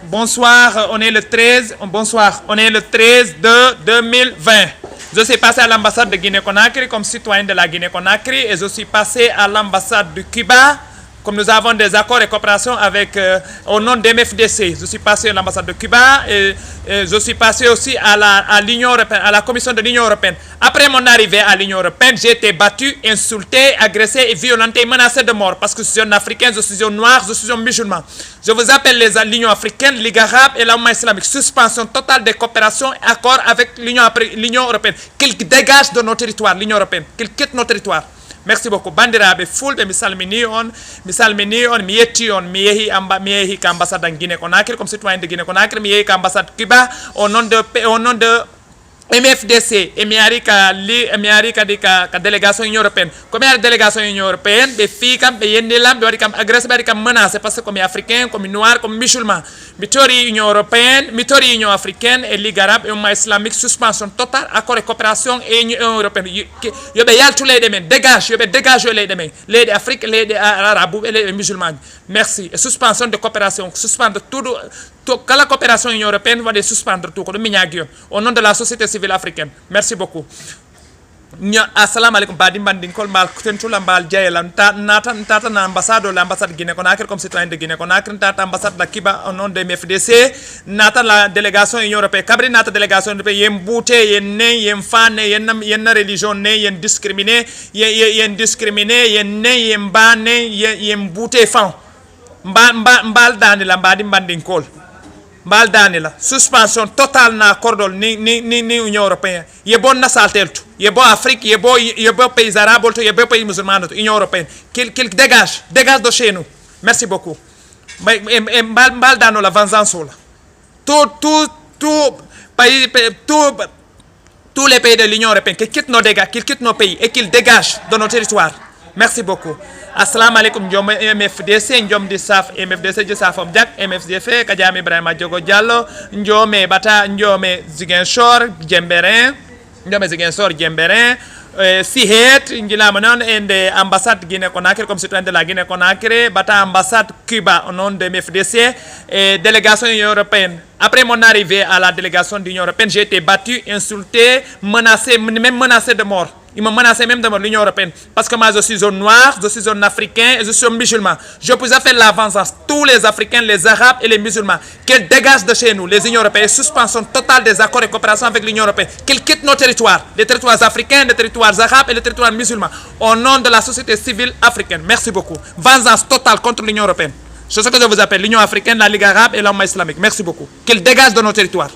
Bonsoir, on est le 13. Bonsoir, on est le 13 de 2020. Je suis passé à l'ambassade de Guinée-Conakry comme citoyen de la Guinée-Conakry et je suis passé à l'ambassade de Cuba. Comme nous avons des accords et coopérations avec, au nom de MFDC, je suis passé à l'ambassade de Cuba et je suis passé aussi à l'Union européenne, à la Commission de l'Union européenne. Après mon arrivée à l'Union européenne, j'ai été battu, insulté, agressé et violenté, menacé de mort parce que je suis un Africain, je suis un Noir, je suis un musulman. Je vous appelle l'Union africaine, Ligue arabe et l'Oumma islamique. Suspension totale des coopérations et accords avec l'Union européenne. Qu'ils dégagent de nos territoires, l'Union européenne, qu'ils quittent nos territoires. Merci beaucoup. Bandiraɓe fulɓe mi salmini on mi yetti on mi yehi ka ambassade en Guinée Conakry comme citoyen de Guinée Conakry mi yehi ka ambassade Cuba au nom de MFDC et mi ari kadi ka délégation Union européenne komi ari délégation Union européenne ɓe fi kam ɓe yendilam ɓe waɗi kam agressé ɓe waɗi kam menacé par ce que komi africain komi noir komi musulman mi tori Union européenne mi tori Union africaine et Ligue arabe et Oumma islamique suspension totale accord et coopération et Union européenne yoɓe yaltu leyɗe men dégage yoɓe dégage yo leyɗe men leyɗe Afrique leyɗe arabe et leyɗe musulman merci et suspension de coopération suspendre tout kala coopération Union européenne waɗe suspendre tout ko ɗum mi ñaagui on au nom de la société civile africaine merci beaucoup. Assalamu alaikum badi bandinkol mbal tentula mbal jeyela tata na l'ambassade Guinée Conakry comme citoyen de Guinée Conakry tata ambassade la Kiba au nom de MFDC nata la délégation Union européenne kabri nata délégation européenne yen boute yen ne yen fane yen religion ne yen discriminé yen ne yen bane yen boute fan mbal dani la mbadi bandinkol mbal dani la suspension totale na cordol ni Union européenne ye bon na salteltu ye bon Afrique ye bon pays arabes ye bon pays musulman Union européenne qu'il dégage de chez nous merci beaucoup mbal dano la vengeance la tous les pays de l'Union européenne qu'ils quittent nos pays et qu'ils dégagent de nos territoires merci beaucoup. Assalamu alaikum njom MFDC njom di saf MFDC je safom jak MFDC kajami Ibrahima Diogo Diallo njome bata njome Ziguinchor Djemberin Sihet njilama non ende ambassade Guinée Conakry comme citoyen de la Guinée Conakry bata ambassade Cuba au nom de MFDC et délégation Union européenne. Après mon arrivée à la délégation de l'Union européenne, j'ai été battu, insulté, menacé, même menacé de mort. Ils m'ont menacé même de mort, l'Union européenne. Parce que moi, je suis un noir, je suis un africain et je suis un musulman. Je peux faire la vengeance. Tous les Africains, les Arabes et les musulmans, qu'ils dégagent de chez nous, les Unions européennes, suspension totale des accords et coopération avec l'Union européenne. Qu'ils quittent nos territoires, les territoires africains, les territoires arabes et les territoires musulmans, au nom de la société civile africaine. Merci beaucoup. Vengeance totale contre l'Union européenne. C'est ce que je vous appelle, l'Union africaine, la Ligue arabe et l'Oumma islamique. Merci beaucoup. Qu'ils dégagent de nos territoires.